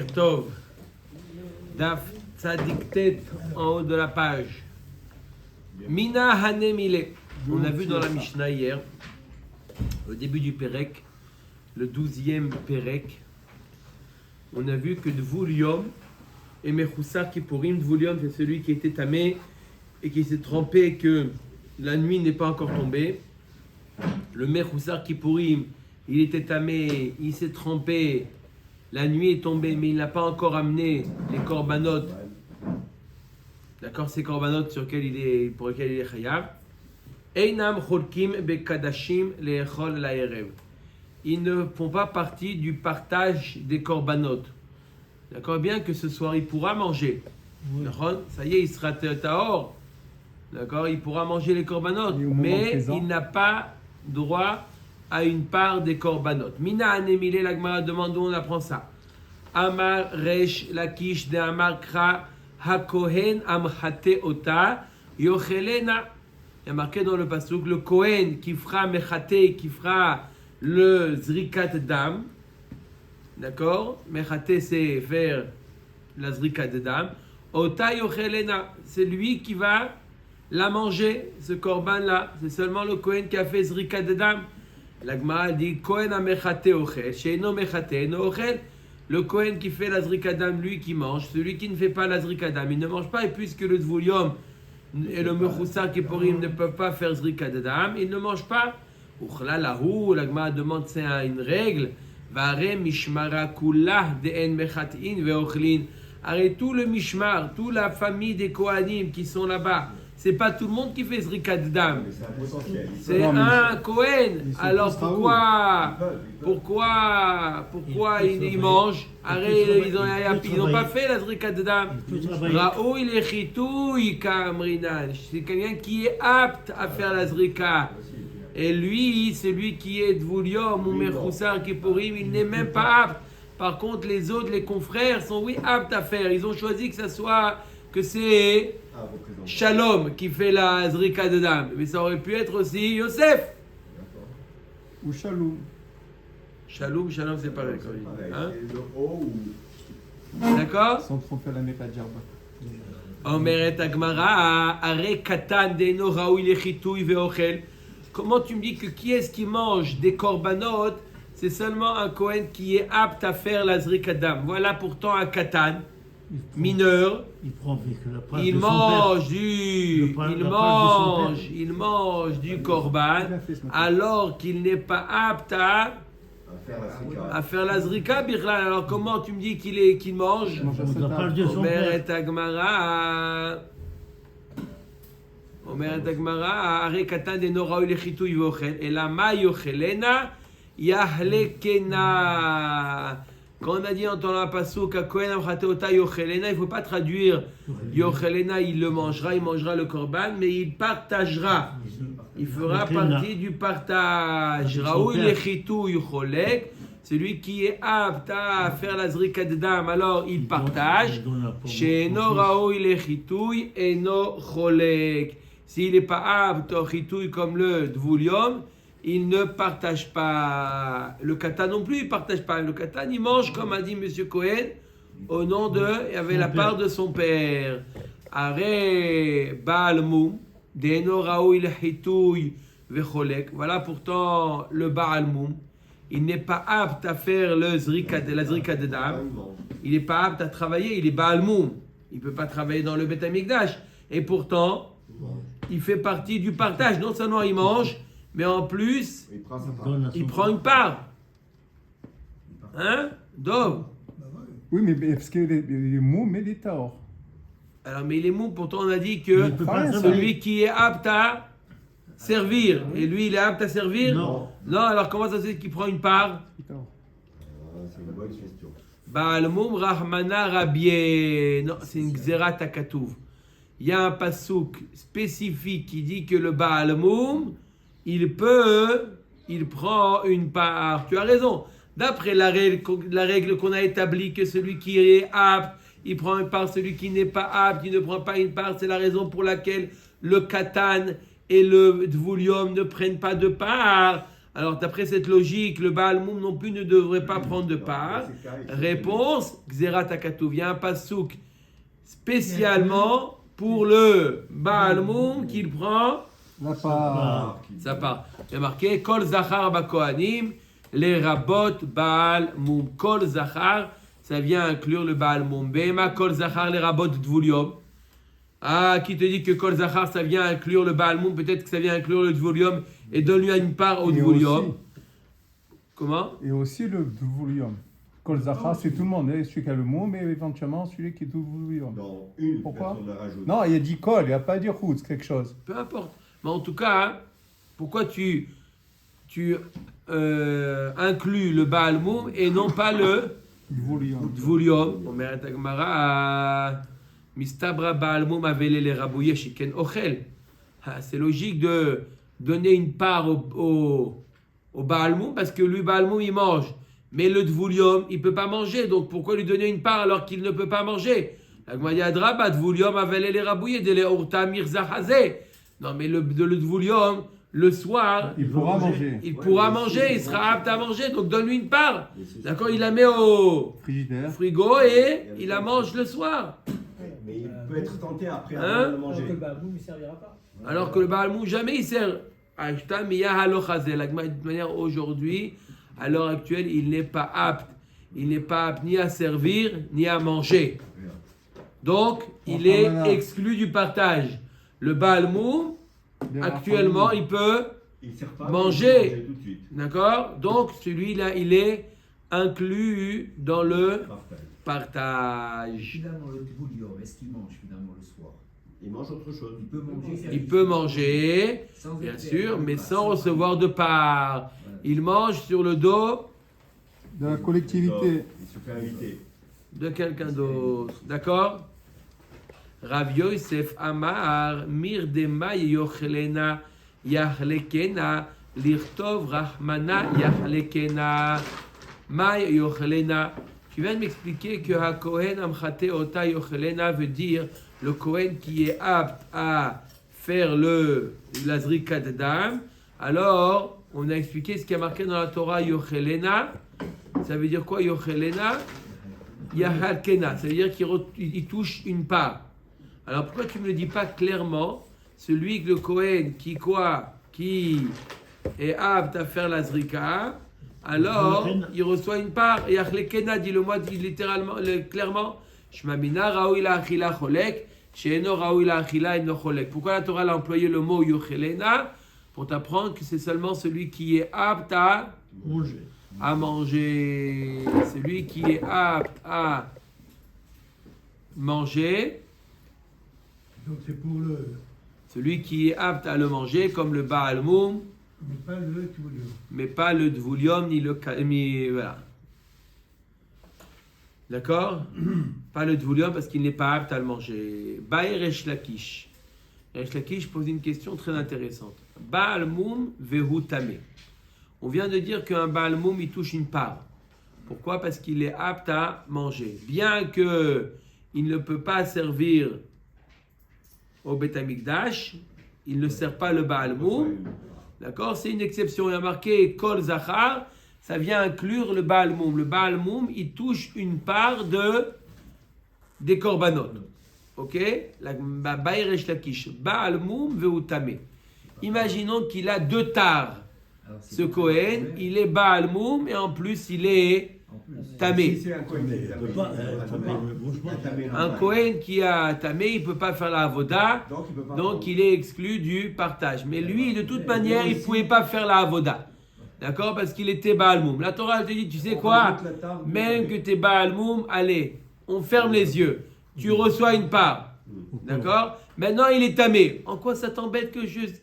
Tov, Daf Tzadik en haut de la page. Mina Hanemile. On a vu dans la Mishnah hier, au début du Pérek, le 12e Pérek, on a vu que Dvulium et Mechoussar Kippourim, Dvulium c'est celui qui était tamé et qui s'est trempé et que la nuit n'est pas encore tombée. Le Mechoussar Kippourim, il était tamé, il s'est trempé. La nuit est tombée, mais il n'a pas encore amené les korbanot. D'accord, ces korbanot pour lesquels il est chayav. Einam cholkim bekadashim leechol laerev. Ils ne font pas partie du partage des korbanot. D'accord, bien que ce soir il pourra manger. Oui. Ça y est, il sera tahor. D'accord, il pourra manger les korbanot, mais il n'a pas droit à une part des korbanot. Mina anemile, la Gemara demande d'où on apprend ça. Amar resh lakish de amar kra hakohen amhate ota yochelena. Il y a marqué dans le pasuk le kohen qui fera mechate, qui fera le zrikat dam. D'accord, mechate c'est faire la zrikat dam. Ota yochelena, c'est lui qui va la manger, ce korban là. C'est seulement le kohen qui a fait zrikat dam. La Gemara dit Kohen amechate ochel, sheino mechate no ochel. Le Kohen qui fait la zrikadam, lui qui mange. Celui qui ne fait pas la zrikadam, il ne mange pas. Et puisque le Dvulium et le Mechoussar Kippourim ne peuvent pas faire zrikadam, ils ne mangent pas. Uchla lahu, la Gemara demande, c'est une règle. Vare mishmara kullah de'en mechatin ve'ochlin. Arrête tout le mishmar, toute la famille des Kohanim qui sont là-bas. C'est pas tout le monde qui fait zrikat dam. C'est un Kohen. Alors pourquoi ils mangent? Ils n'ont pas fait la zrikat dam. Raoui le chitouy kamrinan. C'est quelqu'un qui est apte à faire la zrika. Et lui, celui qui est Dvulium ou Mechoussar Kippourim, il n'est même pas apte. Par contre, les autres, les confrères, sont aptes à faire. Ils ont choisi que c'est Shalom qui fait la zrika de dam. Mais ça aurait pu être aussi Yosef. Ou Shalom. Shalom, c'est pareil. Hein? D'accord? Sans tromper la méta djerba. Omeret Agmara, are katan deno raoui lechitouy veochel. Comment tu me dis que qui est-ce qui mange des korbanot? C'est seulement un Kohen qui est apte à faire la zrika de dam. Voilà pourtant un katan. Mineur, il mange du korban alors qu'il n'est pas apte à faire la zrika birlan. Alors comment tu me dis qu'il mange? Omer et Agmara, are katan de noraou lechitouy vochel et la ma yochelena yahlekena. Quand on a dit dans la pasuk Kohen amchate ota yochelena, il ne faut pas traduire yochelena, il le mangera, il mangera le korban, mais il partagera. Il fera partie du partage. Raoui lechitouy cholek, celui qui est apte à faire la zrika de dam, alors il partage. She'eno raoui lechitouy eno cholek. S'il n'est pas apte au chitouy comme le Dvulium, il ne partage pas. Le katan non plus, il ne partage pas. Le katan, il mange, comme a dit M. Cohen, au nom de, il avait la part de son père. Are Baal Moum, Deno Raoui Lechitouy Vecholek. Voilà pourtant le Baal Moum. Il n'est pas apte à faire la zrika de dam. Il n'est pas apte à travailler, il est Baal Moum. Il ne peut pas travailler dans le Beth Amikdash. Et pourtant, il fait partie du partage. Non seulement il mange, mais en plus, il prend une part. Hein? Dov. Oui, mais parce qu'il est mou, mais il est tahor. Alors, mais il est mou, pourtant on a dit que celui qui est apte à servir, et lui il est apte à servir? Non, alors comment ça se fait qu'il prend une part? C'est une bonne question. Baal Moum Rahmana Rabie. Non, c'est une Xerat Akatouv. Il y a un pasouk spécifique qui dit que le Baal Moum, il prend une part. Tu as raison. D'après la règle qu'on a établie, que celui qui est apte, il prend une part. Celui qui n'est pas apte, il ne prend pas une part. C'est la raison pour laquelle le katan et le dvulium ne prennent pas de part. Alors, d'après cette logique, le Baal Moum non plus ne devrait pas prendre de part. Réponse, Xerat Hakatuv. Il y a un pasouk spécialement pour le Baal Moum qu'il prend La part. sa part. Il y a marqué Kol Zachar Bakohanim, les Rabot Baal Moum. Kol Zachar, ça vient inclure le Baal Moum. Bema Kol Zachar, les Rabot Dvulium. Ah, qui te dit que Kol Zachar, ça vient inclure le Baal Moum, peut-être que ça vient inclure le Dvulium et donne-lui une part au Et Dvulium. aussi- Comment? Et aussi le Dvulium. Kol Zachar, c'est tout le monde, hein, celui qui a le mot, mais éventuellement celui qui est Dvulium. Dans une Pourquoi personne a rajouté. Non, il a dit Kol, il n'a pas dit Routz, quelque chose. Peu importe. Mais en tout cas, hein, pourquoi tu inclus le Baal Moum et non pas le Dvulium. Dvulium? Omeret Agmara, Mistabra Baal Moum avele le rabouye shiken ochel. Ah, c'est logique de donner une part au Baal Moum parce que lui, Baal Moum, il mange. Mais le Dvulium, il ne peut pas manger. Donc pourquoi lui donner une part alors qu'il ne peut pas manger? Agmara Dvulium avele le rabouye de le orta mirza hazeh. Non, mais le Dvulium, le soir, Il pourra manger. il pourra manger, il sera apte à manger, donc donne-lui une part. D'accord, il la met au Frigidaire. frigo et il la mange le soir. Mais il peut être tenté après Hein avant de Alors manger. que le Baal Moum ne servira pas. Alors que le Baal Moum, jamais il sert. Aïchta miya halochazel. De toute manière, aujourd'hui, à l'heure actuelle, il n'est pas apte. Il n'est pas apte ni à servir, ni à manger. Donc, il est exclu du partage. Le Baal Moum, actuellement, il peut, Il sert pas Manger. il peut tout de suite. d'accord? Donc, celui-là, il est inclus dans le Partage. partage. Finalement, le Dvulium, est-ce qu'il mange finalement le soir? Il mange autre chose. Il peut manger. Il peut manger, sans bien être- sûr, mais sans recevoir de part. Il mange sur le dos De la collectivité. Il se fait inviter. de quelqu'un d'autre. D'accord? Rav Yosef Amar, Mirdema Yochelena Yachlekena, Lirtov Rahmana Yachlekena, Ma Yochelena. Tu viens de m'expliquer que HaKohen Amchate Ota Yochelena veut dire le Kohen qui est apte à faire la zrikat d'âme. Alors, on a expliqué ce qui a marqué dans la Torah Yochelena. Ça veut dire quoi Yochelena? Yahalkena, ça veut dire qu'il touche une part. Alors pourquoi tu ne me le dis pas clairement? Celui que le Kohen qui est apte à faire la zrika, alors il reçoit une part. Yahalkena, dis-le-moi littéralement, clairement. Shmamina raoui la achila cholek, sheeno raoui la achila eno cholek. Pourquoi la Torah a employé le mot Yochelena? Pour t'apprendre que c'est seulement celui qui est apte à manger. Celui qui est apte à manger, Donc c'est pour le. celui qui est apte à le manger, comme le Baal Moum, Mais pas le Dvulium. mais pas le Dvulium ni le voilà. D'accord? Pas le Dvulium parce qu'il n'est pas apte à le manger. Baer Resh Lakish. Resh Lakish pose une question très intéressante. Baal Moum vehu tameh. On vient de dire qu'un Baal Moum, il touche une part. Pourquoi? Parce qu'il est apte à manger. Bien que il ne peut pas servir au Beth Amikdash, il ne sert pas le Baal Moum. D'accord? C'est une exception. Il y a marqué Kol Zachar, ça vient inclure le Baal Moum. Le Baal Moum, il touche une part des korbanot. Ok? La Baeresh Lakish. Baal Moum veutame. Imaginons qu'il a 2 tares. Alors, c'est Ce pas Kohen, mauvais. il est Baal Moum et en plus il est En plus. tamé. Si c'est un Kohen qui est tamé. Un Kohen qui a tamé, il ne peut pas faire la avoda, Donc il peut pas donc prendre. il est exclu du partage. Mais lui, de toute manière, il ne pouvait pas faire la avoda. D'accord? Parce qu'il était Baal Moum. La Torah elle te dit, tu sais On quoi? rajoute la table. Même que tu es Baal Moum, allez, on ferme les yeux. Tu reçois une part. D'accord? Maintenant, il est tamé. En quoi ça t'embête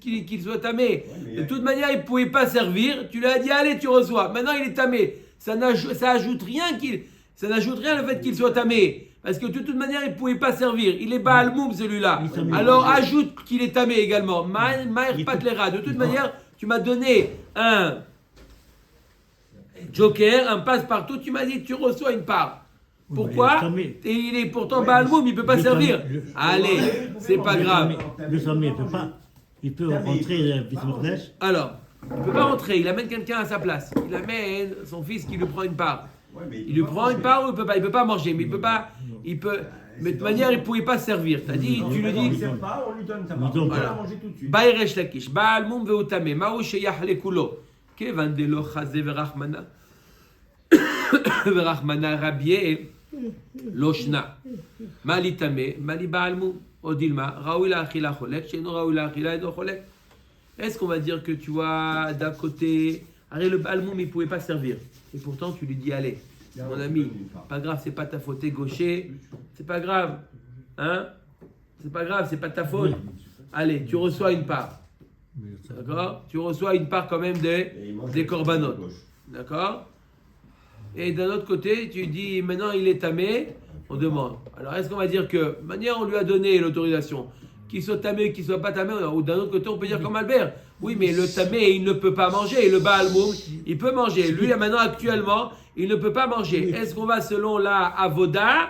qu'il soit tamé? Ouais, mais De toute manière, il ne pouvait pas servir. Tu lui as dit, allez, tu reçois. Maintenant, il est tamé. Ça ajoute rien le fait qu'il soit tamé. Parce que de toute manière, il ne pouvait pas servir. Il est Baal Moum, celui-là. Alors, ajoute qu'il est tamé également. Maïr Patlera. De toute manière, tu m'as donné un joker, un passe-partout. Tu m'as dit, tu reçois une part. Pourquoi? Et il est pourtant Baal Moum, il ne peut pas servir. Allez, c'est pas grave. Le Samé ne peut pas. Il peut rentrer le Bismarck. Alors, Il ne peut pas rentrer, il amène quelqu'un à sa place. Il amène son fils qui lui prend une part. Ouais, mais Il lui prend une part ou il peut pas manger, mais il peut pas, mais de toute manière il ne pouvait pas servir. T'as dit, tu lui On lui dis, sert pas, on lui donne sa On lui part. donne On va pas. la manger tout de suite. Ba'iresh lakish, Baal mum veutame, ma'u sheyach lekulo, kevan de lo chaze verachmana, verachmana rabie, loshna, mali tame, mali Baal mum, odilma, raoui la achila cholek, sheno raoui la achila edo cholek. Est-ce qu'on va dire que tu vois d'un côté, arrête le Baal mum il ne pouvait pas servir, et pourtant tu lui dis allez. Mon ami, pas grave, c'est pas ta faute, t'es gaucher, c'est pas grave, hein? C'est pas grave, c'est pas ta faute. Allez, tu reçois une part, d'accord? Tu reçois une part quand même Et il mange des corbanotes, gauche. d'accord? Et d'un autre côté, tu dis maintenant il est tamé, on demande. Alors est-ce qu'on va dire que, de manière on lui a donné l'autorisation, qu'il soit tamé, qu'il soit pas tamé, ou d'un autre côté on peut dire comme Albert, oui mais le tamé il ne peut pas manger, et le Baal Moum il peut manger. Lui là maintenant actuellement il ne peut pas manger. Est-ce qu'on va selon la Avoda?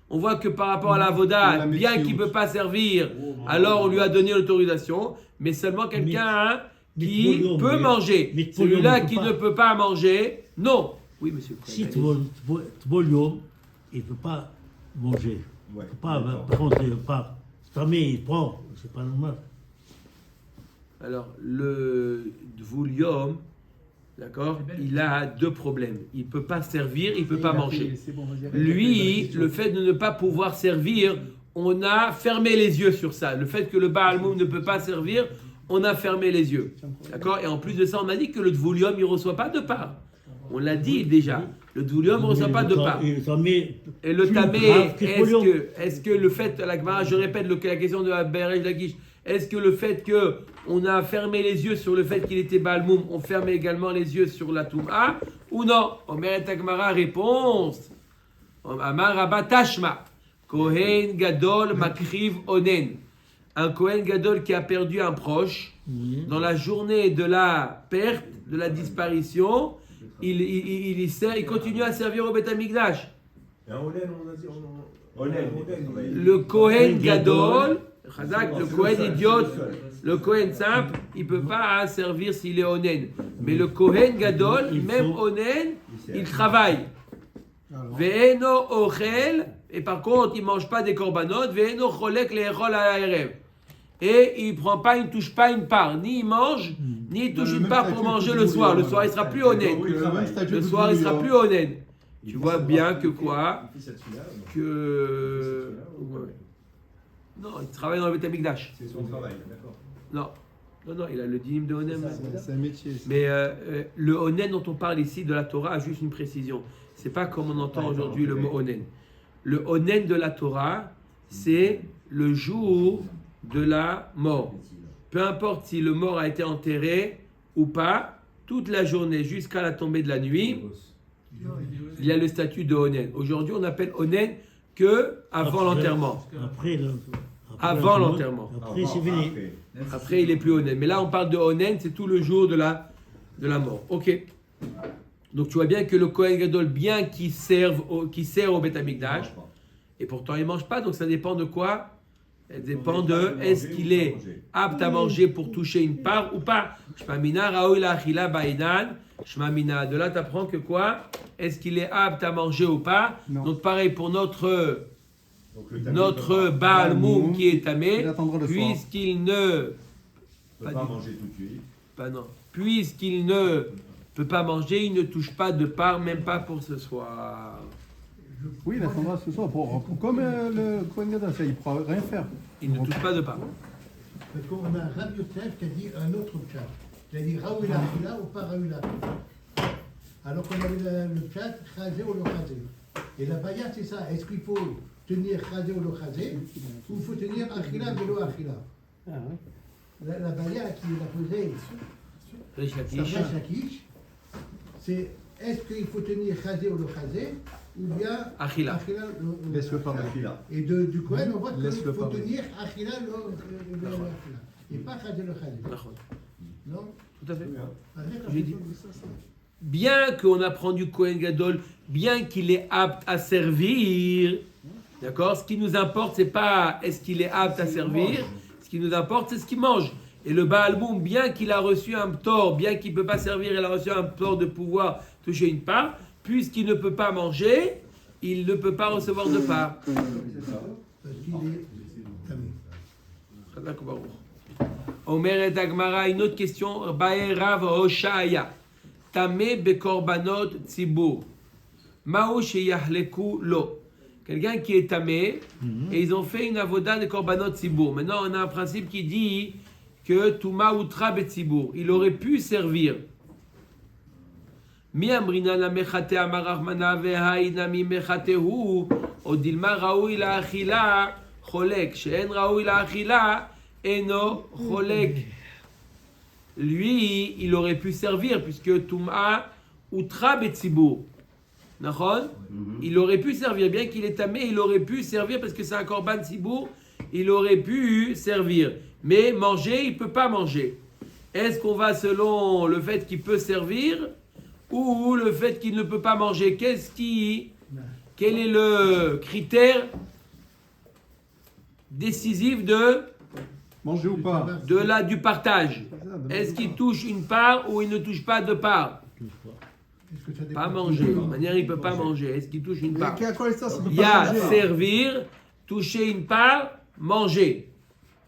On voit que par rapport à la Avoda, bien qu'il ne peut pas servir, alors on lui a donné l'autorisation, mais seulement quelqu'un qui peut manger. Celui-là qui ne peut pas manger, non. Oui monsieur. Si Tvolium, il ne peut pas manger. Ouais. Il ne peut pas D'accord. prendre des parts. Tamé, il prend, c'est pas normal. Alors, le Dvoulium, d'accord, il a deux problèmes. Il ne peut pas servir, il ne peut pas manger. Lui, le fait de ne pas pouvoir servir, on a fermé les yeux sur ça. Le fait que le Baal Moum ne peut pas servir, on a fermé les yeux. D'accord? Et en plus de ça, on a dit que le Dvoulium, il ne reçoit pas de part. On l'a dit déjà. Le Dvoulium ne reçoit pas de part. Et le Tamé, Et le plus tamé, grave que Dvoulium. est-ce que le fait, la Gemara, je répète la question de la Berej Lakish, est-ce que le fait qu'on a fermé les yeux sur le fait qu'il était Baal Moum, on ferme également les yeux sur la Touma ou non? Omer et Gemara, réponse. Amar Rabba Tashma, Kohen Gadol Makriv Onen. Un Kohen Gadol qui a perdu un proche, dans la journée de la perte, de la disparition, il continue à servir au Beth Amikdash. Et un Onen, on a dit. Onen. Le Kohen Gadol, Chazak, le Kohen idiot, le Kohen simple, il ne peut pas servir s'il est Onen. Mais le Kohen Gadol, même Onen, il travaille. Ve'eno ochel, et par contre, il ne mange pas des korbanot, ve'eno cholek le'echol ha'erev. Et il ne prend pas, il ne touche pas une part. Ni il mange, ni il touche une part pour manger le soir. Le soir, il sera plus honnête. Le soir, il sera plus honnête. Tu vois bien que quoi? Que... Ouais. Non, il travaille dans le Beth Amikdash. C'est son travail, d'accord. Non, il a le dinim de Onen. C'est un métier. Mais le Onen dont on parle ici de la Torah a juste une précision. C'est pas comme on entend aujourd'hui le mot Onen. Le Onen de la Torah, c'est le jour de la mort. Peu importe si le mort a été enterré ou pas, toute la journée jusqu'à la tombée de la nuit, il y a le statut de Onen. Aujourd'hui, on appelle Onen que avant l'enterrement. Avant l'enterrement. Après, c'est fini. Après, il est plus Onen. Mais là, on parle de Onen, c'est tout le jour de la mort. Ok. Donc, tu vois bien que le Kohen Gadol, bien qu'il sert au Beth Amikdash, et pourtant il ne mange pas, donc ça dépend de quoi? Ça dépend de est-ce qu'il est apte à manger pour toucher une part ou pas. Shmamina raoui la achila ba'inan. Shmamina. De là, tu apprends que quoi? Est-ce qu'il est apte à manger ou pas? Non. Donc, pareil pour notre Baal Baal Moum Moum, qui est tamé, il attendra le soir. puisqu'il ne. Pas manger tout de suite. Puisqu'il ne peut pas manger, il ne touche pas de part, même pas pour ce soir. Oui, il attendra ce soir. Comme le Kohen Gadol, ça, il ne pourra rien faire. Il ne touche pas de part. Parce qu'on a un Rabbi Yosef qui a dit un autre chat. Il a dit Raoui la ou pas Raoui la. Alors qu'on avait le chat, Chazé ou le Chazé. Et la baya, c'est ça. Est-ce qu'il faut tenir Chazé ou le Chazé ou il faut tenir Achila ou le Achila? La baya qui l'a posée, Rish Lakish. Sarah Shakish, c'est est-ce qu'il faut tenir Chazé ou le Chazé ou bien Achila. le- Laisse-le parler. Achila. Et du Kohen, on voit qu'il Laisse-le faut parler. tenir Achila le Achila. Et pas Chazé le Chazé. Non? Tout à fait. Ah, d'accord. J'ai dit. Bien qu'on apprend du Kohen Gadol, bien qu'il est apte à servir, d'accord? Ce qui nous importe, c'est pas est-ce qu'il est apte à servir, ce qui nous importe, c'est ce qu'il mange. Et le Baal Moum, bien qu'il a reçu un ptor, bien qu'il ne peut pas servir, il a reçu un ptor de pouvoir toucher une part, puisqu'il ne peut pas manger, il ne peut pas recevoir de part. Parce qu'il est tamé. Omer et Agmara, une autre question. Bae Rav Hoshaya. Tamé bekorbanot tzibur. Mao sheyahleku lo. Quelqu'un qui est tamé, et ils ont fait une avoda de korbanot tzibur. Maintenant, on a un principe qui dit que Touma Utra Betzibur, il aurait pu servir. Mi amrina la mechate amarachmana vehaina mi mechatehu odilma raoui la achila cholek she'en raoui la achila eno cholek. Lui, il aurait pu servir puisque Touma Utra Betzibur. Nachon? Il aurait pu servir, bien qu'il est tamé, il aurait pu servir parce que c'est un korban tzibur, il aurait pu servir. Mais manger, il ne peut pas manger. Est-ce qu'on va selon le fait qu'il peut servir ou le fait qu'il ne peut pas manger? Quel est le critère décisif Manger ou pas? du partage? Est-ce qu'il touche une part ou il ne touche pas de part? Est-ce que ça dépend Pas de manger. tout De le toute monde? manière, il ne peut pas manger. Est-ce qu'il touche une part? à quoi ça peut Il y a pas manger. servir, toucher une part, manger.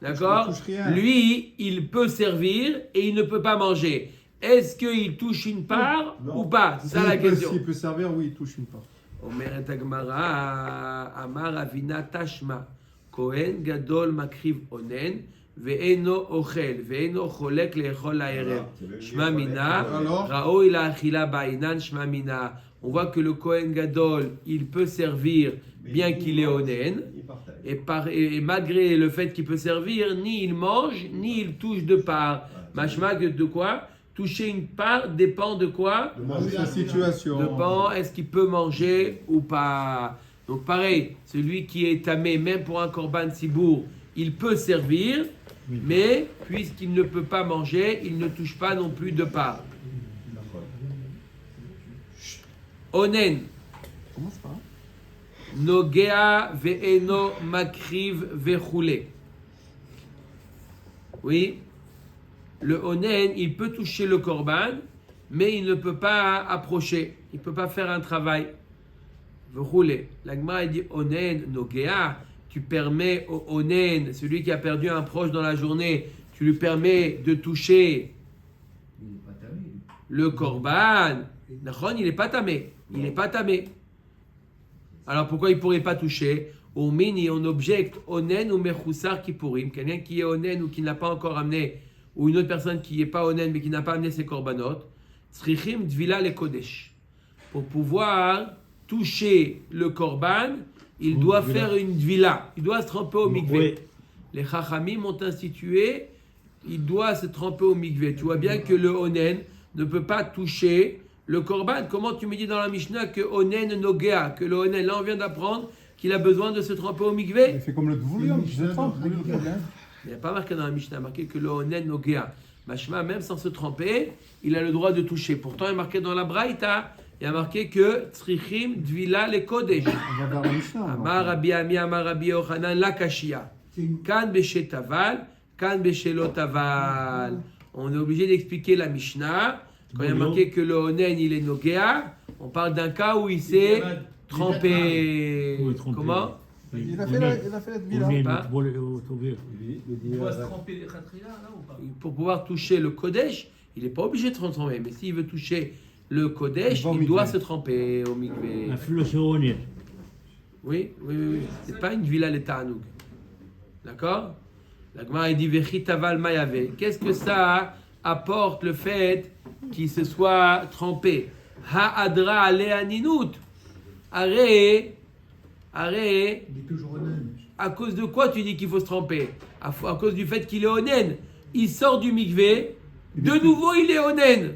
D'accord? Je ne touche rien. Lui, il peut servir et il ne peut pas manger. Est-ce qu'il touche une part ou pas? C'est ça la question. S'il peut servir, oui, il touche une part. Omer et Agmara, Amar Avina Tashma, Kohen Gadol Makriv Onen, Ve'eno Ochel, Ve'eno Cholek Le'echol La'erev. Shma Mina, Alors Raoui La'achila Ba'inan Shma Mina. On voit que le Kohen Gadol, il peut servir bien qu'il est Onen. Et malgré le fait qu'il peut servir, ni il mange, ni il touche de part. Mashma de quoi? Toucher une part dépend de quoi? de sa situation. Dépend, est-ce qu'il peut manger ou pas? Donc pareil, celui qui est tamé, même pour un korban tzibour, il peut servir, mais puisqu'il ne peut pas manger, il ne touche pas non plus de part. Onen. Commence par. Nogea ve'eno makriv ve'choule. Oui. Le onen, il peut toucher le korban, mais il ne peut pas approcher. Il ne peut pas faire un travail. Ve'choule. La Gemara dit onen, nogea. Tu permets au onen, celui qui a perdu un proche dans la journée, tu lui permets de toucher Il n'est pas tamé. le korban. Nachon, il n'est pas tamé. Il n'est pas tamé. Alors pourquoi il ne pourrait pas toucher? Au mini, on objecte onen ou mechoussar kippurim, quelqu'un qui est onen ou qui n'a pas encore amené, ou une autre personne qui n'est pas onen mais qui n'a pas amené ses korbanot, tzrichim dvila le kodesh. Pour pouvoir toucher le korban, il doit faire une dvila, il doit se tremper au mikvé. Oui. Les chachamim ont institué, il doit se tremper au mikvé. Tu vois bien que le onen ne peut pas toucher le korban. Comment tu me dis dans la Mishnah que onen nogea, que le onen, là on vient d'apprendre qu'il a besoin de se tremper au mikvé? Il fait comme le Dvoulium, qui se trempe. Il n'y a pas marqué dans la Mishnah, il a marqué que le onen nogea. Mashma, même sans se tremper, il a le droit de toucher. Pourtant, il est marqué dans la Braïta, il y a marqué que tzrichim dvila le kodesh. On va vers la Mishnah. Amar Rabbi Ami, Amar Rabbi Yochanan, la kashia. Kan beshetaval, kan beshelotaval. On est obligé d'expliquer la Mishnah. Quand il y a marqué que le onen, il est nogea, on parle d'un cas où il s'est trempé. Oui, trempé. Comment? Il a fait la Dvila. Pas. Il doit se tremper les khatrila là ou pas? Pour pouvoir toucher le kodesh, il n'est pas obligé de se tremper. Mais s'il veut toucher le kodesh, Il va au il doit mikvé. se tremper au mikvé. La philosophe. Oui. C'est pas une villa les ta'anoug. D'accord? La Gemara dit Vechitaval Mayave. Qu'est-ce que ça apporte le fait qu'il se soit trempé? Ha'adra aleaninut. Arrête. Il est toujours onen. À cause de quoi tu dis qu'il faut se tremper? À cause du fait qu'il est onen. Il sort du mikvé. De nouveau, il est onen.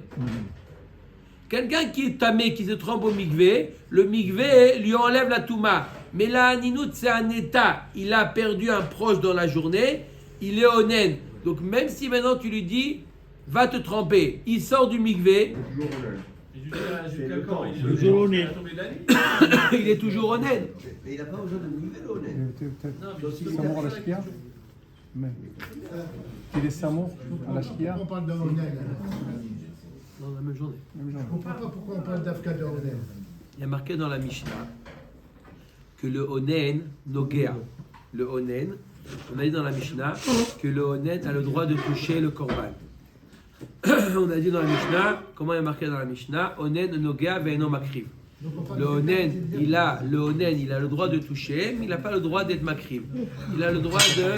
Quelqu'un qui est tamé, qui se trempe au mikvé, le mikvé lui enlève la touma. Mais la haninout, c'est un état. Il a perdu un proche dans la journée, il est onen. Donc même si maintenant tu lui dis, va te tremper, il sort du mikvé, Et jusqu'à quand? Il Le est jour où on est. à la tombée de la nuit? il est toujours onen. Mais il n'a pas besoin de niveler, honnête. Non, mais Ça mord la spia. Mais. Il est samo à la shkia. Pourquoi on parle d'un Onen Dans la même journée. Même Je ne genre. comprends pas pourquoi on parle d'Afka de Onen. Il y a marqué dans la Mishnah que le Onen Nogea. Le Onen, on a dit dans la Mishnah que le Onen a le droit de toucher le Korban. On a dit dans la Mishnah, comment il y a marqué dans la Mishnah, Onen Nogea ve'eno makriv. Donc on parle Le de- Onen, il a le droit de toucher, mais il n'a pas le droit d'être makriv. Il a le droit de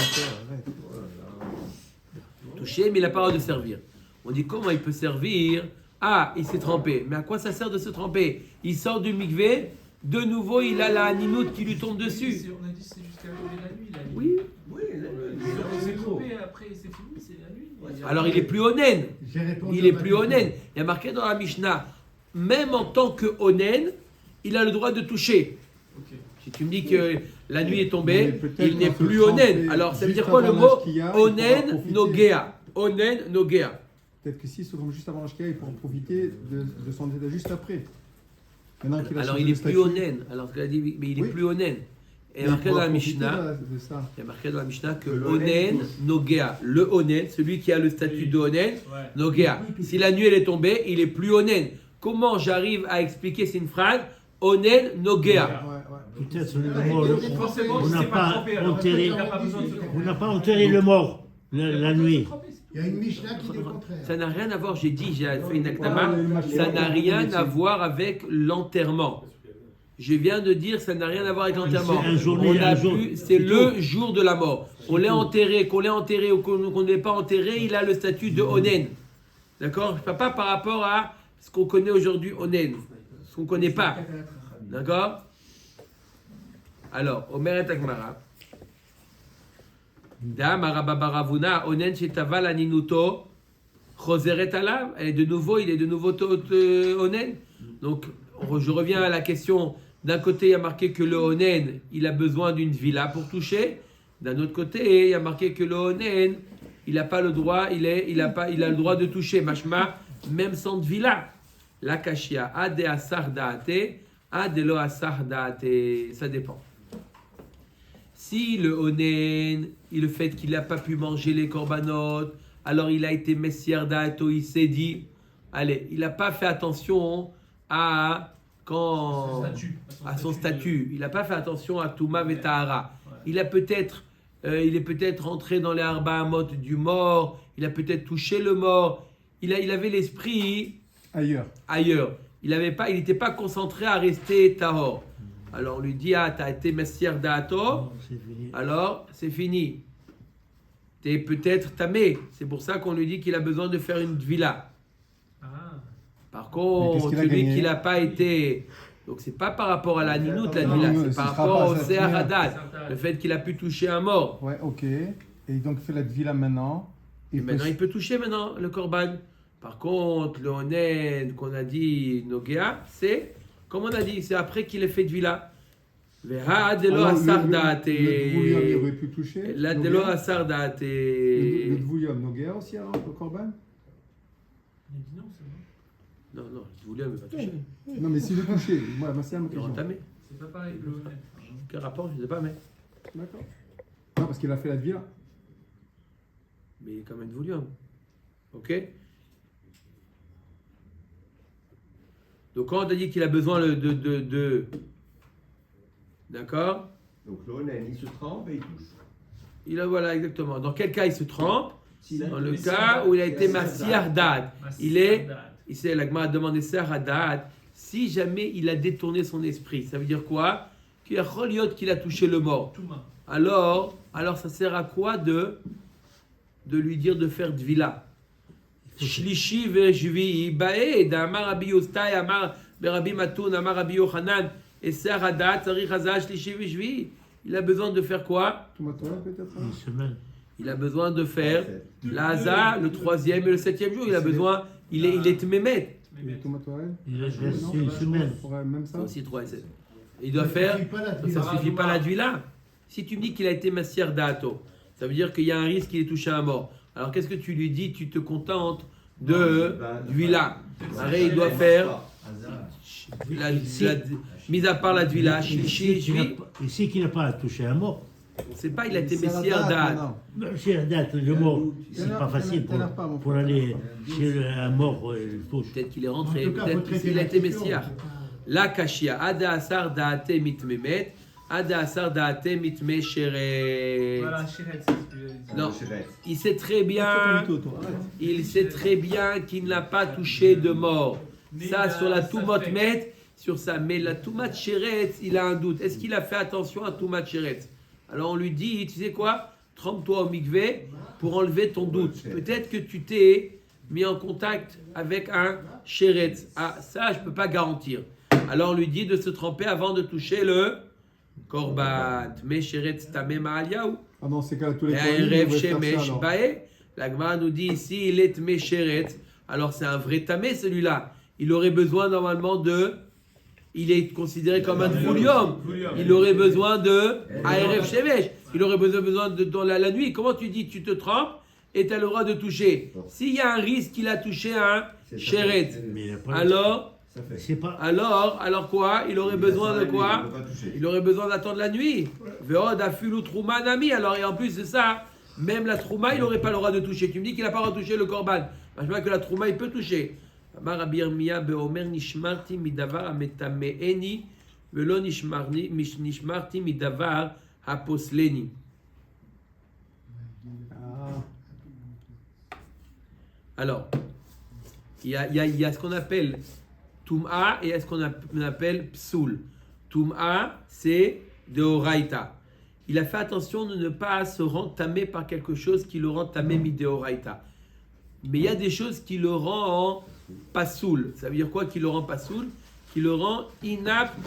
toucher, mais il n'a pas le droit de servir. On dit comment il peut servir? Ah, il s'est trempé. Mais à quoi ça sert de se tremper? Il sort du mikvé, de nouveau il a la ninoute qui lui tombe dessus. On a dit que c'est jusqu'à la nuit. La nuit. Oui. Oui, Il s'est coupé, après c'est fini, c'est la nuit. Alors il est plus onen. J'ai répondu Il à est ma plus question. onen. Il y a marqué dans la Mishnah, même en tant que onen, il a le droit de toucher. Ok. Si tu me dis que la nuit est Mais tombée, peut-être il n'est qu'on se plus trompe onen. et Alors ça veut juste dire quoi le avant mot la shkia, il pourra onen profiter. nogea? Onen nogea. Peut-être que s'il se trompe juste avant la shkia, il pourra profiter de son état juste après. Maintenant qu'il a Alors changé il de est plus statut, onen. Alors qu'elle a dit, mais il est Oui. plus onen. Et il y a il marqué dans pourra la profiter Mishnah. de ça. Il y a marqué dans la Mishnah que Le onen onen nogea. Le onen, celui qui a le statut Oui. de onen, Ouais. nogea. Si la nuit elle est tombée, il est plus onen. Comment j'arrive à expliquer cette phrase? Onen nogea. Ouais, ouais. Peut-être le mort. Forcément, On il n'a s'est pas trompé, alors. enterré. Il n'a pas besoin de se tromper. On n'a pas enterré le mort la nuit. Il y a une Mishnah qui dit le contraire. Ça n'a rien à voir, j'ai dit, j'ai fait une Voilà, aktama, les machines. ça n'a rien à voir avec l'enterrement. Je viens de dire, ça n'a rien à voir avec l'enterrement. C'est un journée, On a un jour. pu- c'est le jour de la mort. On l'ait enterré, qu'on l'ait enterré ou qu'on ne l'ait pas enterré, il a le statut de onen. D'accord? Je ne parle pas par rapport à ce qu'on connaît aujourd'hui, onen. Ce qu'on ne connaît pas. D'accord? Alors, Omer et Agmara. Da marababaravuna onen shetava la ninuto choseret alav. Et de nouveau, il est de nouveau onen. Donc, je reviens à la question. D'un côté, il y a marqué que le onen, il a besoin d'une villa pour toucher. D'un autre côté, il y a marqué que le onen, il n'a pas le droit, il a le droit de toucher. Mashma, même sans villa. La kashia, ade asar daate, ade lo asar daate. Ça dépend. Si le onen, le fait qu'il n'a pas pu manger les korbanot, alors il a été messier d'Ato, il s'est dit, allez, il n'a pas fait attention à son statut. Il n'a pas fait attention à Touma Vetahara. Il est peut-être rentré dans les Arba Amot du mort, il a peut-être touché le mort, il avait l'esprit ailleurs. Il n'était pas concentré à rester Tahor. Alors on lui dit, ah, tu as été messier d'Ato, Non, c'est fini. alors c'est fini. Tu es peut-être tamé. C'est pour ça qu'on lui dit qu'il a besoin de faire une villa. Ah. Par Mais contre, qu'est-ce qu'il a celui gagné qui n'a pas été. Donc c'est pas par rapport à la ninoute, la Non, villa, non, c'est ce par sera rapport pas au sa Seher villa. Haddad. Le fait qu'il a pu toucher un mort. Ouais, ok. Et donc, il fait la villa maintenant. Et maintenant, il peut toucher maintenant le korban. Par contre, le onen qu'on a dit Nogea, c'est, comme on a dit, c'est après qu'il ait fait de villa. Veha delo Alors, asar le daate. Dvoulium, il aurait pu toucher. La Nogea. delo asar daate. Le Dvoulium, Nogea aussi, alors, le Corban? Il dit non, c'est bon. Non, le Dvoulium ne va pas toucher. Non, mais s'il est touché, moi, c'est ma Il est question. entamé. C'est pas pareil, le honnête. Quel rapport, je ne sais pas, mais. D'accord. Non, parce qu'il a fait la villa. Mais il est quand même Dvoulium. Ok? Donc quand on a dit qu'il a besoin de d'accord? Donc l'onen, il se trempe et il touche. Voilà, exactement. Dans quel cas il se trempe? Dans le Mais cas c'est où il a été Massiar Massiar Dad. Il est, Massiar la Gemara a demandé Seher Haddad, si jamais il a détourné son esprit, ça veut dire quoi? Qu'il y a Choliot qu'il a touché le mort. Touma. Alors ça sert à quoi de lui dire de faire Dvila? Shlishi ve'shvi bae d'amar Rabbi Yostai amar Rabbi Matoun amar Rabbi Yochanan et Seher Haddad tzarich hazah shlishi ve'shvi. Il a besoin de faire quoi? Tomatora, peut-être hein? Une semaine. Il a besoin de faire l'Aza, le 3e et le 7e jour. Il a besoin, il est Mémet. Et Tomatora? Il reste Non, une semaine. pourrait même ça? Aussi 3 et 7. Il doit faire, ça ne suffit pas la Dvila. Si tu me dis qu'il a été Massier d'Ato, ça veut dire qu'il y a un risque qu'il ait touché à mort. Alors qu'est-ce que tu lui dis? Tu te contentes de Dvila. Arrête, il doit faire, mise à part la Dvila, Ici, qui n'a pas touché un mort, On ne sait pas, il a été C'est la Messière date, d'Ad. maintenant. Chez la date, le mort, c'est T'énerve pas facile pas, mon pour frère. aller chez un mort. Peut-être qu'il est En rentré, tout cas, faut peut-être traiter qu'il a la été question, Messiah. c'est pas- La Kashia, Ada Asar Daate Mitmemet, Ada Asar Daate Mitme Sheret. Voilà, Chéret, c'est ce que j'allais dire. Non, Chéret. il sait très bien, il sait très bien qu'il n'a pas touché de mort. Ça, sur la Toumot Met, sur ça. Mais la Toumat Sheret, il a un doute. Est-ce qu'il a fait attention à Toumat Sheret? Alors on lui dit, tu sais quoi? Trempe-toi au mikvé pour enlever ton doute. Peut-être que tu t'es mis en contact avec un Sheret. Ah, ça, je ne peux pas garantir. Alors on lui dit de se tremper avant de toucher le Korban. Mais Sheret, ta même Aliaou. Ah non, c'est qu'à tous les Et fois, un il rêve devrait faire Shemesh ça, alors. Bae. La Gemara nous dit ici, il est Mesheret. Alors c'est un vrai tamé celui-là. Il aurait besoin normalement de. Il est considéré comme un Dvoulium. Il aurait besoin de ARF Shemesh. Il aurait besoin de dans la nuit. Comment tu dis? Tu te trempes et tu as le droit de toucher. S'il y a un risque qu'il a touché un Sheret, Mais il a pas- alors Ça fait. c'est pas. alors quoi? Il aurait besoin de quoi? Il ne peut pas toucher. Il aurait besoin d'attendre la nuit. Veod afulu trouma nami. Alors, et en plus de ça, même la trouma, il n'aurait pas le droit de toucher. Tu me dis qu'il n'a pas le droit de toucher le korban. Je vois que la trouma, il peut toucher. Amar Rabbi Yirmiyah beomer nishmarti midavar ametameeni velo nishmarti midavar haposleni. Ah, Alors, il y a ce qu'on appelle Tum'a et il y a ce qu'on appelle Psoul. Tum'a, c'est de Horaïta. Il a fait attention de ne pas se rendre tamé par quelque chose qui le rend tamé midéoraïta. Mais il y a des choses qui le rend en pasoul. Ça veut dire quoi qui le rend pasoul? Qui le rend inapte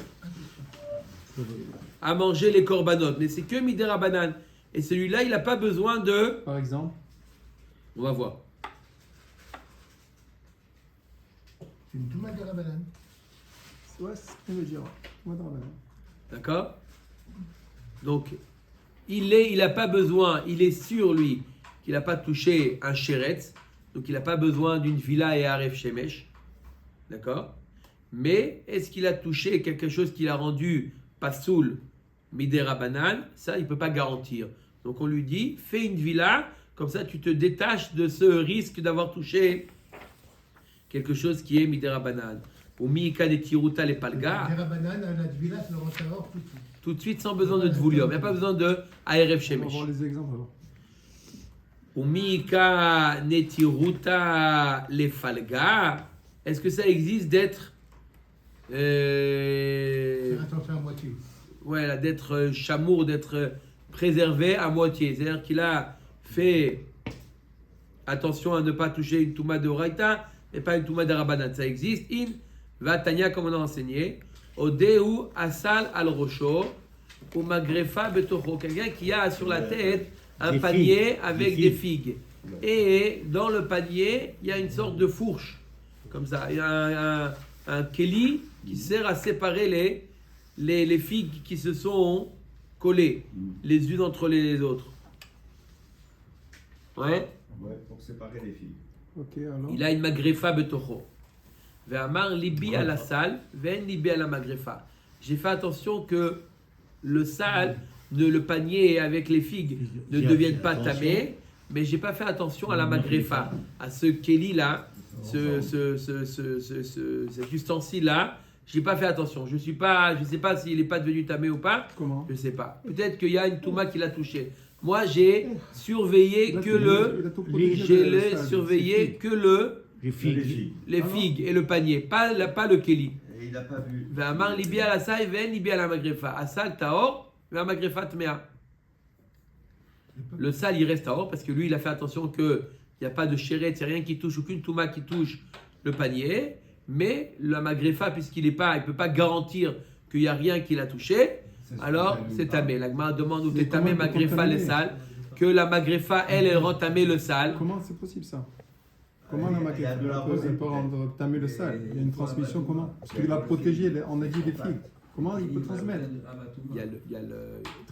à manger les korbanot. Mais c'est que midéra banane. Et celui-là, il n'a pas besoin de... par exemple. On va voir. C'est une toumate de Rabbanan. Ouais, c'est ce que je veux dire. Moi, dans la main. D'accord? Donc, il n'a pas besoin, il est sûr, lui, qu'il n'a pas touché un chéretz, donc il n'a pas besoin d'une villa et aref shemesh. D'accord? Mais est-ce qu'il a touché quelque chose qui l'a rendu pasoul midera banane? Ça, il ne peut pas garantir. Donc, on lui dit, fais une villa, comme ça tu te détaches de ce risque d'avoir touché quelque chose qui est midera banane. Ou miika de tiruta les palga. Les Rabbanan, la Dvila, c'est le rentrer tout de suite. Tout de suite sans besoin de Dvoulium. Il n'y a pas besoin de ARF On va Shemesh. voir les exemples alors. Umika netiruta lefalga. Est-ce que ça existe d'être. Faire attention à moitié. Ouais, là, d'être chamour, d'être préservé à moitié. C'est-à-dire qu'il a fait attention à ne pas toucher une touma de Horaïta et pas une touma de Rabbanan. Ça existe. In Vatania, comme on a enseigné. Odeu asal al rosho ou magrefa betocho. Quelqu'un qui a sur la tête un Des panier figues. avec Des des figues. Et dans le panier, il y a une sorte de fourche. Comme ça. Il y a un keli qui sert à séparer les figues qui se sont collées les unes entre les autres. Ouais. Ouais, pour séparer les filles. Ok, alors. Il a une magrefa betocho. Ve'amar libi à la salle, ve'en libi à la magrefa. J'ai fait attention que le sal, le panier avec les figues ne deviennent pas tamés, mais j'ai pas fait attention à la magrefa, à ce keli là, cet ustensile là. J'ai pas fait attention. Je sais pas s'il est pas devenu tamé ou pas. Comment? Je sais pas. Peut-être qu'il y a une touma qui l'a touché. Moi, j'ai surveillé que Les figues. les figues et le panier, pas le keli. Et il n'a pas vu. Ve'amar libi à la salle, ve'en libi à la magrefa. Asal taor, ve'amagrefa tmea. Le sale, il reste taor parce que lui, il a fait attention qu'il n'y a pas de chéret, c'est rien qui touche, aucune touma qui touche le panier. Mais la magrefa, puisqu'il ne peut pas garantir qu'il n'y a rien qui l'a touché, alors c'est tamé. La Gemara demande où Mais t'es tamé, comment il peut magrefa, les contaminer? sales, que la magrefa, elle rend tamé le sale. Comment c'est possible ça? Comment la Il y a maquette de la peut rosée, rendre tamer le sale? Il y a une transmission comment? Parce qu'il a protégé, on a dit des figues. Comment il peut transmettre? Il y a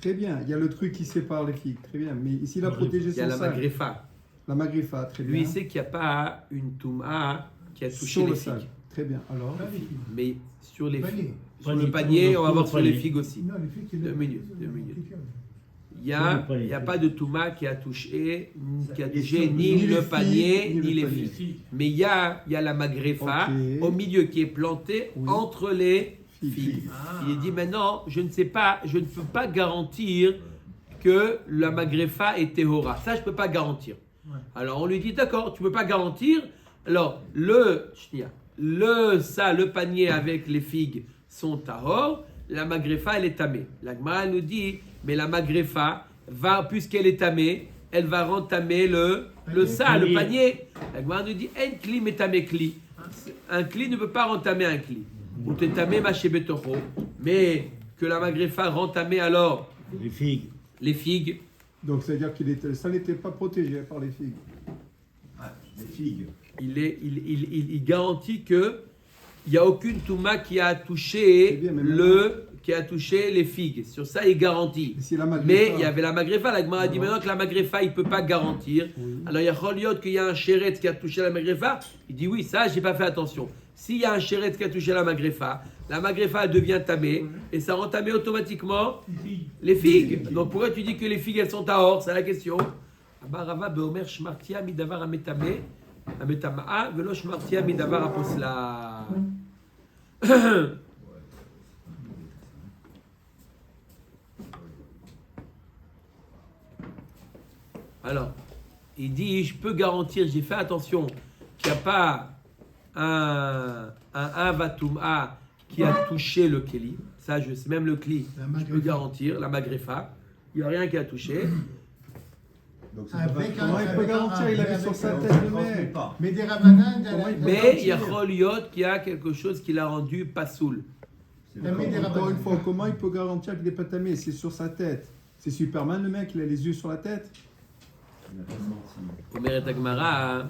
Très bien, il y a le truc qui sépare les figues, très bien. Mais ici, il a protégé il y a son la sale. magrefa. La magrifa, très bien. Lui, il sait qu'il n'y a pas une touma qui a touché Sur les le figues. sale. Très bien, alors. Pas les filles. Mais sur les Panier. sur le panier, on va voir sur les figues aussi. Non, les filles, c'est 2 minutes. les filles. il n'y a pas de Touma qui a touché ni Ni le les panier, filles, ni les panier. filles. Mais il y a la magrefa Ok. au milieu qui est plantée Oui. entre les filles. Ah. Il est dit maintenant, je ne peux pas garantir que la magrefa est Tehora. Ça, je ne peux pas garantir. Ouais. Alors on lui dit, d'accord, tu ne peux pas garantir. Alors, le panier avec les figues sont tahor, la magrefa, elle est tamée. La Gemara nous dit, mais la magrefa, puisqu'elle est tamée, elle va rentamer le panier. La Gemara nous dit, en kli metame kli. Un kli ne peut pas rentamer un kli. Ou te tamé maché betocho. Mais que la magrefa rentamer alors Les figues. les figues, Donc, c'est-à-dire que ça n'était pas protégé par les figues. Ah, les figues. il garantit que il n'y a aucune touma qui a touché C'est bien, mais qui a touché les figues. Sur ça, il garantit. Et si la magrefa- Mais il y avait la magrefa. La Gemara a dit maintenant que la magrefa, il ne peut pas garantir. Alors il y a Choliot qu'il y a un chéret qui a touché la magrefa. Il dit oui, ça, j'ai pas fait attention. S'il y a un chéret qui a touché la magrefa elle devient tamée et ça rend tamée automatiquement les figues. Donc pourquoi tu dis que les figues elles sont à or? C'est la question. Abarava beomer shmartia midavar ametame ametama'a velo shmartia midavar aposla. Alors, il dit, je peux garantir, j'ai fait attention qu'il n'y a pas un avatum'a qui a touché le keli. Ça, je sais, même le kli, je peux garantir, la magrefa. Il n'y a rien qui a touché. Donc Comment il peut garantir? Il avait sur sa tête le mec. Mais des rabanans, Mais il y a Choliot qui a quelque chose qui l'a rendu pas saoul. Encore une fois, comment il peut garantir qu'il n'est pas tamé? C'est sur sa tête. C'est Superman le mec, il a les yeux sur la tête. Omeret Agmara,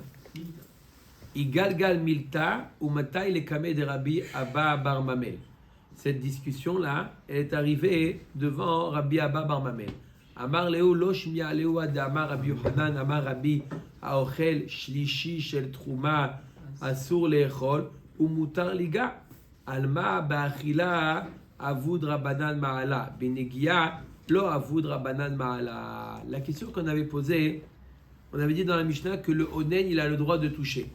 Igalgal Milta, ou Matai le Kameh de Rabbi Abba Bar Mamel. Cette discussion-là, elle est arrivée devant Rabbi Abba Bar Mamel. Amar Leo lo shmiya Leo ad Amar Rabbi Yohanan, Amar Rabbi Aochel Shlishi Shel Trouma Asur Leechol, ou Mutar Liga. Alma Ba'achila Avud Rabbanan Ma'ala. Benegia Lo Avud Rabbanan Ma'ala. La question qu'on avait posée, on avait dit dans la Mishnah que le Onen, il a le droit de toucher.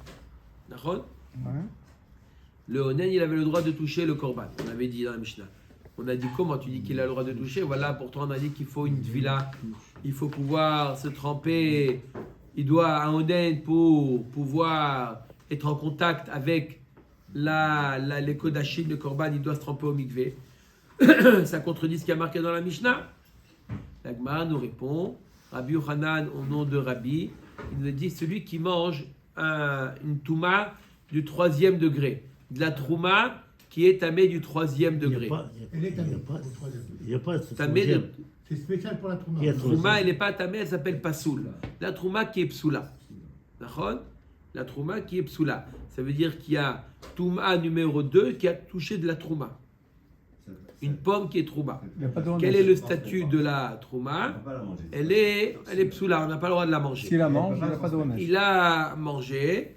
D'accord? Ouais. Le Onen, il avait le droit de toucher le Korban. On avait dit dans la Mishnah. On a dit comment tu dis qu'il a le droit de toucher? Voilà, pourtant on a dit qu'il faut une tvila. Il faut pouvoir se tremper. Il doit un Onen pour pouvoir être en contact avec les Kodashim, le Korban, il doit se tremper au mikvé. Ça contredit ce qui a marqué dans la Mishnah. La Gemara nous répond, Rabbi Yochanan, au nom de Rabbi, il nous dit celui qui mange une touma du 3e degré, de la trouma qui est tamée du 3e degré. Elle est tamée. Il n'y a pas de Tamée de C'est spécial pour la trouma. Il y a trouma, elle n'est pas tamée, elle s'appelle pasoul. La trouma qui est psoula. D'accord? La trouma qui est psoula. Ça veut dire qu'il y a touma numéro 2 qui a touché de la trouma. Une pomme qui est trouma. Il n'y a pas de Quel est le statut de la trouma? Elle est psoula, on n'a pas le droit de la manger. S'il la mange, il n'y a pas de honnête. Il a mangé.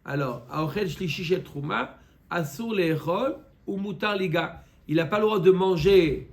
Alors, Aochel Shlishi Shel Trouma, Asur Leechol ou Mutar Liga. Il n'a pas le droit de manger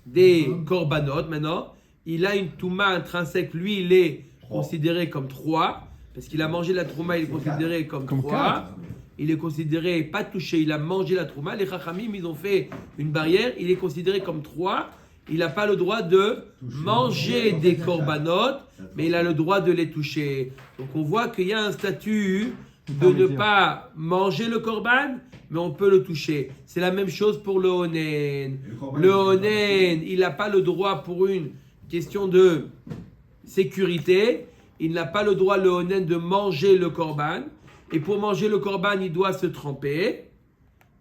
des korbanot maintenant. Il a une touma intrinsèque. Lui, il est considéré comme 3. Parce qu'il a mangé la trouma, il est considéré comme 3. 4. Il est considéré pas touché, il a mangé la trouma. Les chachamim, ils ont fait une barrière. Il est considéré comme 3. Il n'a pas le droit de manger des korbanot, mais il a le droit de les toucher. Donc on voit qu'il y a un statut de ne pas manger le korban, mais on peut le toucher. C'est la même chose pour le onen. Le onen, il n'a pas le droit pour une question de sécurité. Il n'a pas le droit, le onen, de manger le korban. Et pour manger le korban, il doit se tremper.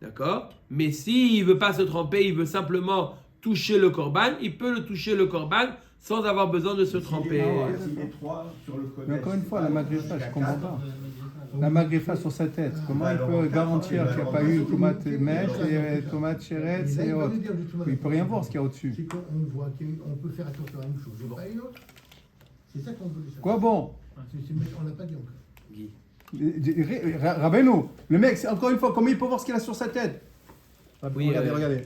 D'accord? Mais s'il ne veut pas se tremper, il veut simplement toucher le korban, il peut le toucher le korban sans avoir besoin de se tremper. Mais encore une fois, la magrefa, je ne comprends pas. La magrefa sur sa tête, comment il peut garantir qu'il n'y a pas eu tomate mèche et tomate chérette et autres? Il ne peut rien voir ce qu'il y a au-dessus. C'est qu'on voit qu'on peut faire attention à une chose et pas à une autre. C'est ça qu'on veut savoir. Quoi bon? On l'a pas dit encore. Guy. Rabbeinu, le mec, encore une fois, comment il peut voir ce qu'il a sur sa tête? Oui, regardez.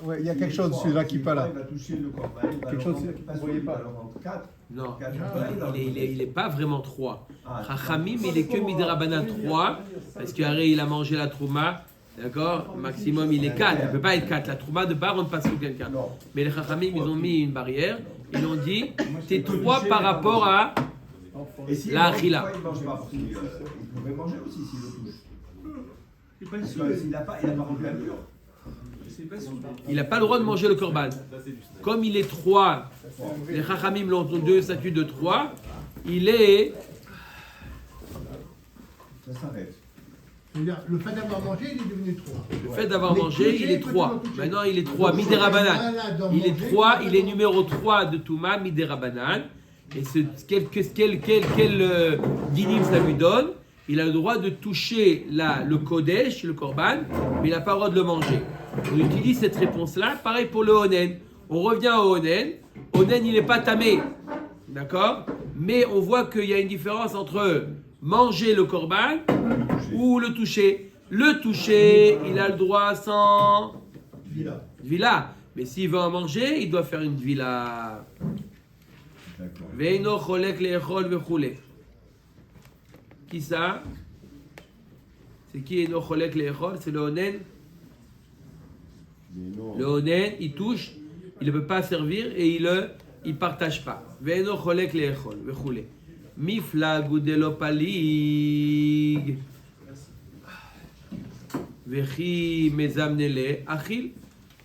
Ouais, il y a quelque chose celui-là qui pas là. Il va toucher le corban. Quelque chose que vous ne voyez pas. Alors en 4. Non, Quatre. il est pas vraiment 3. Ah, Chachamim, il est que Midrabanan 3, parce qu'Aré, il a mangé la Trouma, d'accord? Maximum, il est 4. Il ne peut pas être 4. La Trouma de part, on ne passe sur quelqu'un. Non. Mais les Chachamim, ils ont mis une barrière. Ils ont dit, t'es 3 par rapport à Et s'il la mange, Achila. pourquoi il mange pas parce qu'il pourrait manger aussi s'il le touche. C'est pas Parce sûr. que s'il n'a pas rempli la mur. C'est pas sûr. Il n'a pas le droit de manger le korban. Comme il est 3, les Chachamim l'ont 2 statuts de 3, il est. Ça s'arrête. C'est-à-dire, le fait d'avoir mangé, il est devenu 3. Le fait d'avoir Mais mangé, toucher, il est peut 3. toujours toucher. Maintenant, il est 3, Donc, Miderabanan. malade d'en Il est manger, 3, il est d'en numéro 3 de Touma, Miderabanan. Et quel dinim ça lui donne? Il a le droit de toucher le Kodesh, le Korban, mais il n'a pas le droit de le manger. On utilise cette réponse-là. Pareil pour le Onen. On revient au Onen. Onen, il n'est pas tamé. D'accord? Mais on voit qu'il y a une différence entre manger le Korban ou le toucher. Le toucher, il a le droit sans vila. Mais s'il veut en manger, il doit faire une vila. D'accord. Veino cholek le'echol vechule. Qui ça? C'est qui Eno cholek le'echol? C'est le Onen. Mais non. Le Onen, il touche, il ne peut pas servir et il partage pas. Veino cholek le'echol vechule. Miflag ou delopalig. Vechi mezamnele achil.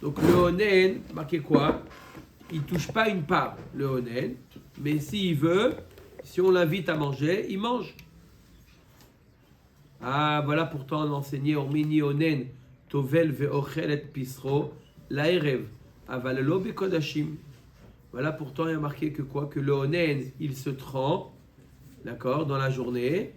Donc le Onen, marquez quoi? Il ne touche pas une part, le Onen. Mais s'il veut, si on l'invite à manger, il mange. Ah, voilà pourtant on enseignait Ormini Onen, Tovel ve'ochel et pisro, laerev, avalelo bekodashim. Voilà pourtant il y a marqué que quoi? Que le Onen, il se trempe, d'accord, dans la journée.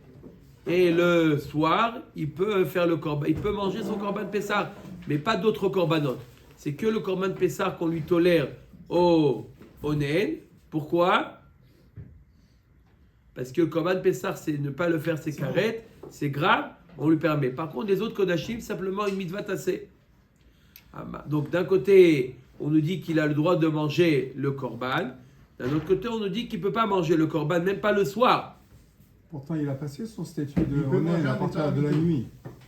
Et le soir, il peut faire le korban, il peut manger son korban Pessah, mais pas d'autres korbanot. C'est que le korban Pessah qu'on lui tolère au Onen. Pourquoi? Parce que le korban Pessah, c'est ne pas le faire, c'est karet, c'est grave, on lui permet. Par contre, les autres kodashim, simplement une mitzvah tassée. Donc d'un côté, on nous dit qu'il a le droit de manger le korban. D'un autre côté, on nous dit qu'il ne peut pas manger le korban, même pas le soir. Pourtant, il a passé son statut de peut Onen manger à en partir étant de la habitué. nuit.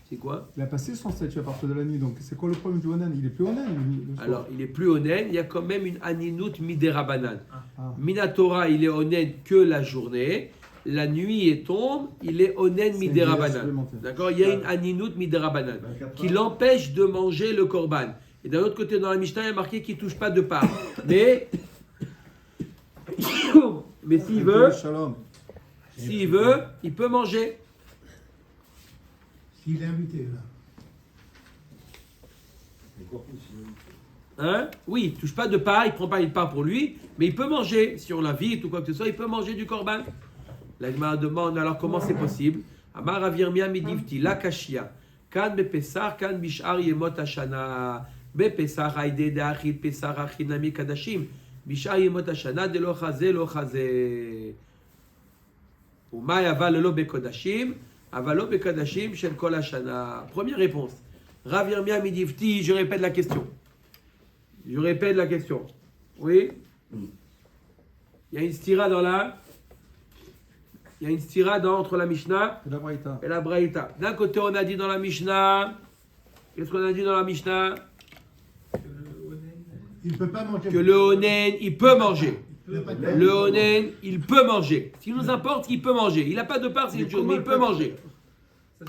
C'est quoi? Il a passé son statut à partir de la nuit. Donc, c'est quoi le problème du Onen? Il est plus Onen le soir. Alors, il est plus onen, il y a quand même une aninut miderabanan. Ah. Minatora, il est onen que la journée. La nuit est tombe, il est onen C'est miderabanan. une supplémentaire. D'accord? Il y a une aninut miderabanan 24 qui heures. l'empêche de manger le korban. Et d'un autre côté, dans la Mishnah, il y a marqué qu'il ne touche pas de part. Mais s'il veut, Shalom. il peut manger. S'il est invité, là. Hein? Oui, il ne touche pas de part, il ne prend pas une part pour lui, mais il peut manger. Si on l'invite ou quoi que ce soit, il peut manger du korban. La Gemara demande alors comment c'est possible. Amar avirmia midivti la kashia. Kan bepesar, kan bishar yemot hashana. Bepesar haide de achid pesar achinami kadashim. Bishar yemot hashana de lo chaze lo chaze. Umay aval lo bekodashim. Avalo bekodashim shel kol hashana. Première réponse. Ravirmia midivti, je répète la question. Oui? Il y a une stira entre la Mishnah C'est la Braïta. et la Braïta. D'un côté, on a dit dans la Mishnah. Qu'est-ce qu'on a dit dans la Mishnah? Il ne peut pas manger. Que le Onen, il peut manger. Il n'a pas de- Le Onen, il peut manger. Ce qui nous importe, il peut manger. Il n'a pas de part, c'est une chose, mais il peut manger.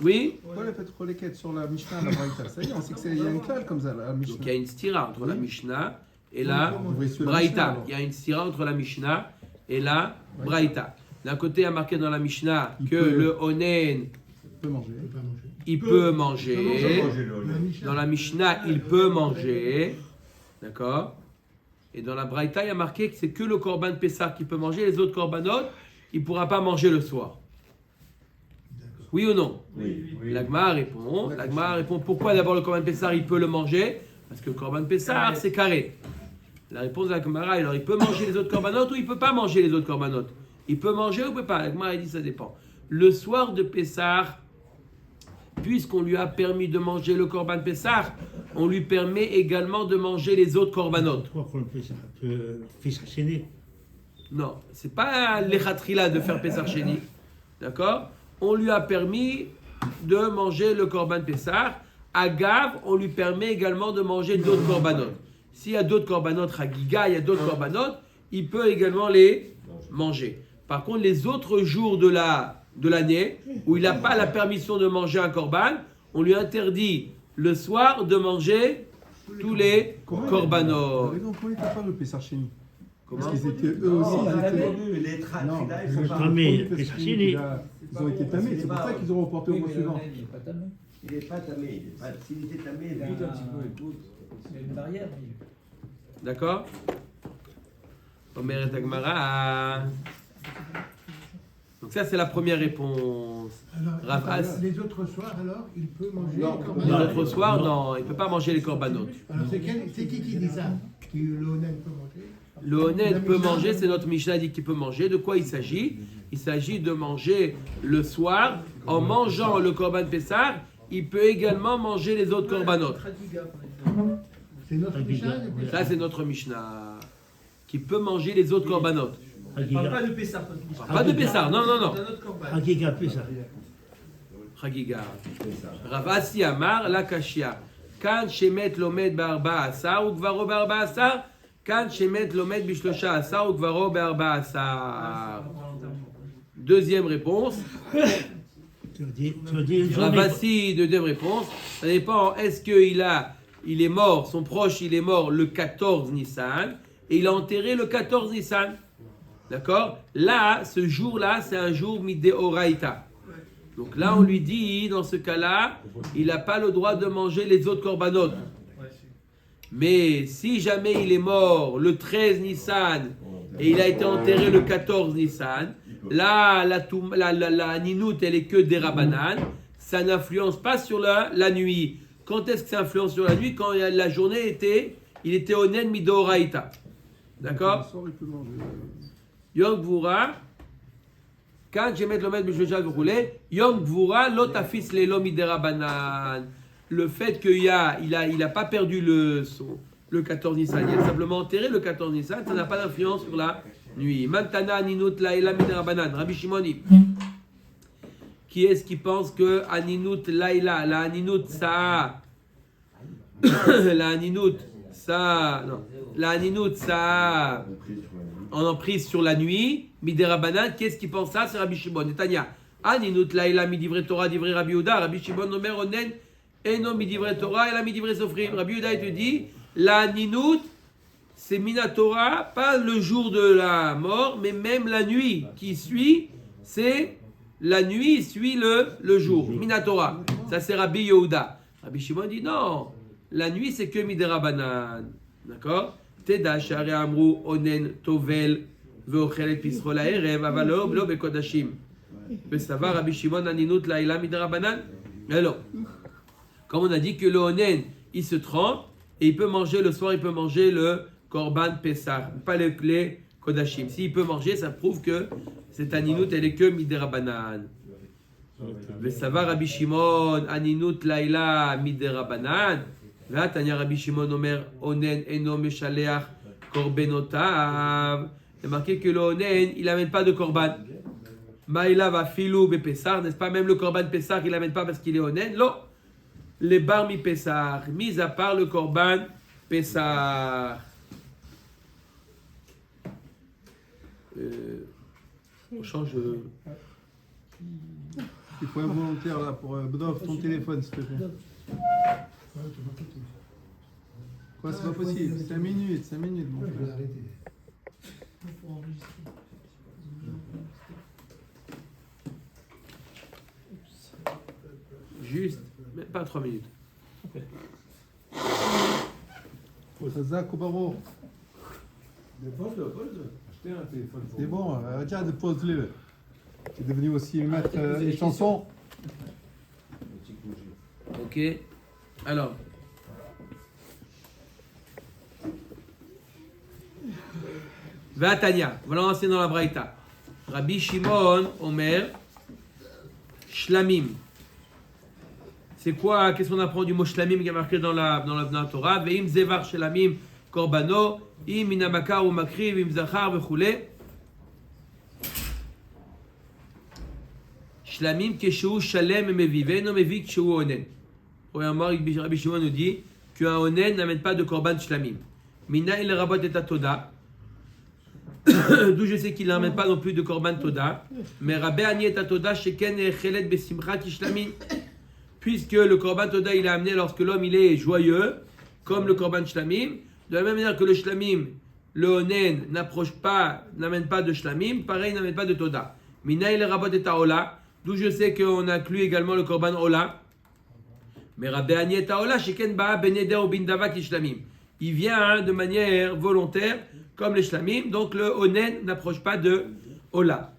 Oui? Pourquoi il a fait reléquette sur la Mishnah et la Braïta? Ça y est, on sait qu'il y a une cale comme ça, la Mishnah. Donc il y a une stira entre la Mishnah et la On va suivre la Mishnah, Braïta. alors. Il y a une stira entre la Mishnah et la Braïta. D'un côté, il y a marqué dans la Mishnah Il que peut. le Onen, Il peut manger. Il peut pas manger. il peut manger. Manger le La lait. Mishnah- Dans la Mishnah, il peut manger. D'accord? Et dans la Braïta, il y a marqué que c'est que le korban Pessah qui peut manger. Les autres korbanot, il ne pourra pas manger le soir. D'accord. Oui ou non? Oui. L'Agma répond pourquoi d'abord le korban Pessah il peut le manger? Parce que le korban Pessah c'est carré. La réponse de l'Agma, alors il peut manger les autres korbanot ou il ne peut pas manger les autres korbanot? Il peut manger ou il ne peut pas? L'Agma dit ça dépend. Le soir de Pessah, puisqu'on lui a permis de manger le korban Pessah, on lui permet également de manger les autres korbanot. Pourquoi qu'on fait ça? Fait s'enchaîner. Non, c'est pas l'Echatrila de faire Pessar Sheni. D'accord? On lui a permis de manger le korban Pessar. À Gav, on lui permet également de manger d'autres korbanot. S'il y a d'autres korbanot, Chagiga, il y a d'autres korbanot, il peut également les manger. Par contre, les autres jours de l'année, où il n'a pas la permission de manger un korban, on lui interdit le soir de manger tous les korbanot. Comment ils n'ont pas le Pessar Sheni? Comment? Parce qu'ils étaient eux aussi, On ils a étaient... vu les Non, Tratila, ils le sont pas. Tamé, premier Pessar Sheni, Sheni. ils ont été tamés, c'est pour ça qu'ils ont reporté au mois suivant. Il n'est pas tamé. Il n'est pas tamé. S'il était tamé, Écoute il un petit peu, écoute. C'est une barrière. D'accord? Omer et Agmara. Donc ça, c'est la première réponse. Alors, Rav, les autres soirs, alors, il peut manger Non. les korbanot. Les autres soirs, non, il ne peut pas manger les korbanot. Alors, c'est qui dit ça? Que le honnête peut manger? Le honnête peut manger, c'est notre Mishnah dit qu'il peut manger. De quoi il s'agit? Il s'agit de manger le soir. En mangeant le korban Pessar, il peut également manger les autres korbanot. C'est notre Mishnah? Ça, c'est notre Mishnah. Qui peut manger les autres korbanot. On ne parle pas de Pessah. Pas de Pessar, non, non, non. D'un autre corban. Hagiga fait ça. Chagiga. Rav Asi Amar, la Kashia. Kan shemet lomed barba asar ou gvaro barba asar. Kan shemet lomed bishlosha asar ou gvaro barba asar. Deuxième réponse. Tu as dit une Rav journée. Asi, deuxième réponse. Ça dépend, est-ce qu'il est mort, son proche il est mort le 14 Nissan et il a enterré le 14 Nissan. D'accord? Là, ce jour-là, c'est un jour midéoraïta. Donc là, on lui dit, dans ce cas-là, il n'a pas le droit de manger les autres korbanot. Mais si jamais il est mort le 13 Nissan et il a été enterré le 14 Nissan, là, la ninout, elle est que des rabanan. Ça n'influence pas sur la nuit. Quand est-ce que ça influence sur la nuit? Quand la journée il était onen midoraïta. D'accord? Le soir, il peut manger. Yom Gvura, quand je mets le maître Bishlocha Vroulet, Yom Gvura, l'otafis lelo miderabanan. Le fait qu'il a pas perdu le 14 Nissan, il a simplement enterré le 14 Nissan, ça n'a pas d'influence sur la nuit. Mantana Ninut Laila miderabanan, Rabbi Shimoni. Qui est-ce qui pense que Aninut Laila, la Aninut Saa, la Aninut Saa, non, la Aninut Saa, en emprise sur la nuit, miderabanan, qu'est-ce qui pense ça? C'est Rabbi Shimon. Netanya, Aninut Laila midivre Torah, divre Rabbi Yehuda, Rabbi Shimon Omer Onen, Eno midivre Torah, et la midivre Sofrim. Rabbi Yehuda, il te dit, la Aninut, c'est Minatora, pas le jour de la mort, mais même la nuit qui suit, c'est la nuit suit le jour. Minatora, ça c'est Rabbi Yehuda. Rabbi Shimon dit non, la nuit c'est que miderabanan. D'accord? Teda shari amru onen tovel veochelet pisro laerev avalo blo bekodashim. Besava Rabbi Shimon aninut laila miderabanan. Alors, comme on a dit que le onen il se trempe et il peut manger le soir, il peut manger le korban pesar, pas les kodashim. S'il peut manger, ça prouve que cette aninut elle est que miderabanan. Besava Rabbi Shimon aninut laila miderabanan. Là, Tanya Rabbi Shimon Omer Onen Eno Meshaleach Korbenotav. Il est marqué que le Onen, il n'amène pas de Korban. Maïla va filou be Pessar, n'est-ce pas? Même le Korban Pessar, il n'amène pas parce qu'il est Onen. Non. Les bar mi Pessar, mis à part le Korban Pessar. On change. Il faut un volontaire là pour Bdov, ton téléphone s'il te plaît. Quoi, c'est pas possible? 5 minutes, mon Je vais frère. l'arrêter. Juste, même pas 3 minutes. Zach ou Baro? C'est bon, regarde, pose-le. Tu es devenu aussi maître des chansons. Ok. Alors. Vatania, voilà on dans la Braïta. Rabbi Shimon Omer Shlamim. C'est quoi? Qu'est-ce qu'on apprend du mot shlamim qui est marqué dans la Torah? Ve'im zevar shlamim korbano, im minabakar ou makriv, im zachar vechule. Shlamim keshu shalem mevive, no mevi keshu onen. Premièrement, Rabbi Shimon nous dit qu'un onen n'amène pas de korban shlamim. Mina il rabot et toda. D'où je sais qu'il n'amène pas non plus de korban toda. Mais Rabbi Ani et toda sheken chelet besimcha kishlamin. Puisque le korban toda il est amené lorsque l'homme il est joyeux, comme le korban shlamim. De la même manière que le shlamim, le onen n'amène pas de shlamim, pareil n'amène pas de toda. Mina il rabot et ola. D'où je sais qu'on inclut également le korban ola. Mais Rabbi Ani et ola sheken ba beneder ou bindava kishlamim. Il vient de manière volontaire, comme les shlamim, donc le onen n'approche pas de ola.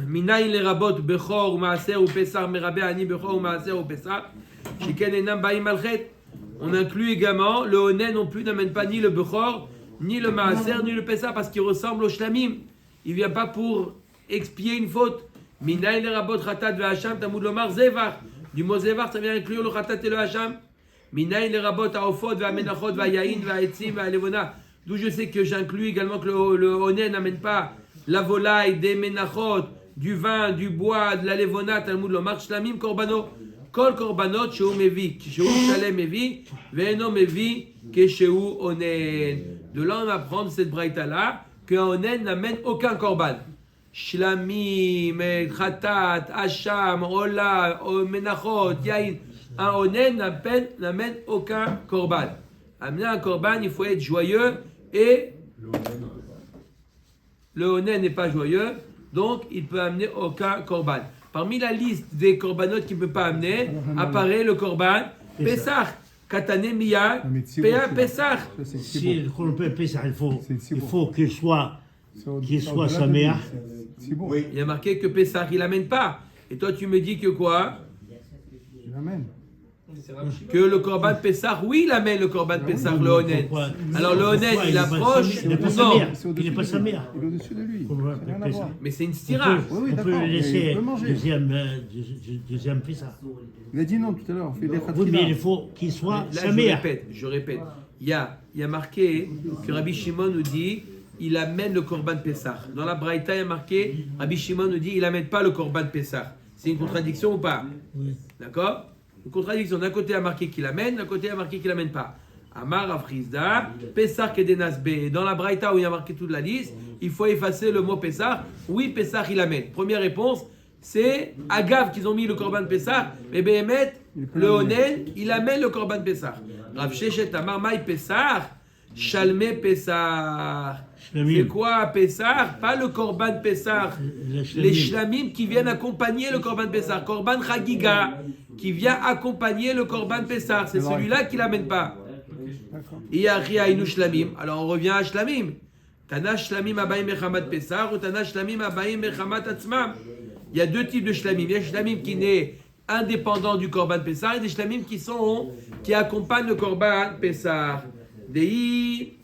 Minaï les rabot bechor ou maaser ou pesar, mais Rabbi Ani bechor ou maaser ou pesar, sheken enam baim malchet. On inclut également le onen non plus n'amène pas ni le bechor, ni le maaser, ni le pesar, parce qu'il ressemble au shlamim. Il vient pas pour expier une faute. Minaï les rabot ratat ve hacham tamud lomar zevar. Du mot zevar, ça vient inclure le ratat et le hacham. Minaï les rabot haofot ve amenachot ve yain ve etzim ve levona. D'où je sais que j'inclus également que le onen n'amène pas la volaille, des menachot, du vin, du bois, de la levona, talmud lomar shlamim korbano. Kol korbanot sheu mevi, sheu shalem mevi, ve'eno mevi kesheu onen. De là on apprend de cette braïta là qu'un onen n'amène aucun korban. Shlamim, khatat, hacham, ola, menachot, yain. Un onen n'amène aucun korban. Amener un korban, il faut être joyeux et le onen n'est pas joyeux, donc il peut amener aucun korban. Parmi la liste des korbanot qu'il ne peut pas amener, apparaît le korban Pesach. Katane miya, Pesach. Si le korban Pesach, il faut qu'il soit sa mère. Oui. Il y a marqué que Pesach, il n'amène pas. Et toi, tu me dis que quoi? Il amène. Que le korban Pesach, oui, il amène le korban Pesach, le onen. Alors le onen, il approche, Il n'est pas sa non. mère. Il n'est pas sa mère. Il est au-dessus de lui. Korban Ça n'a rien à Pesach. voir. Mais c'est une stira. Oui, On peut d'accord, le mais laisser il peut manger. deuxième Pesach. Il a dit non tout à l'heure. On fait des Oui, mais khatila. il faut qu'il soit Là, sa mère. je répète. Il y a marqué que Rabbi Shimon nous dit il amène le korban Pesach. Dans la Braïta, il y a marqué Rabbi Shimon nous dit il n'amène pas le korban Pesach. C'est une contradiction ou pas? Oui. D'accord? Une contradiction. D'un côté, il y a marqué qu'il amène, d'un côté, il y a marqué qu'il n'amène pas. Amar Afrizda, Pesach et Denasbe. Dans la Braïta où il y a marqué toute la liste, il faut effacer le mot Pesach. Oui, Pesach, il amène. Première réponse, c'est Agav qu'ils ont mis le korban Pesach, mais Behemet, le Onen, il amène le korban Pesach. Rav Sheshet Amar Maï Pesach, Shalme Pesach. C'est quoi Pesach? Pas le korban Pesach. Les shlamim qui viennent accompagner le korban Pesach. Korban Chagiga qui vient accompagner le korban Pesach. C'est celui-là qui l'amène pas. Et Inu shlamim. Alors on revient à shlamim. Tana shlamim abayim mechamat Pesach ou Tana shlamim abayim mechamat atzmam. Il y a deux types de shlamim. Il y a shlamim qui n'est indépendant du korban Pesach et des shlamim qui accompagnent le korban Pesach. Dei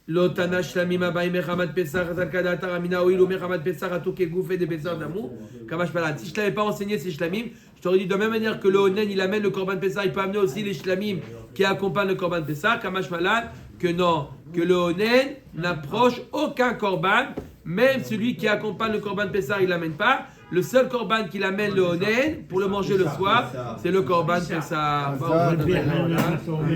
Lotana shlamim abayim mechamat Pesach atalkada taramina oilu mechamat Pesach atoke gouffé des Pesach d'amour. Kamash palad. Si je t'avais pas enseigné ces shlamim, je t'aurais dit de la même manière que le onen il amène le korban Pesach, il peut amener aussi les shlamim qui accompagnent le korban Pesach. Kamash palad que non, que le onen n'approche aucun korban, même celui qui accompagne le korban Pesach il l'amène pas. Le seul korban qu'il amène le onen pour le manger le soir, c'est le korban Pesach.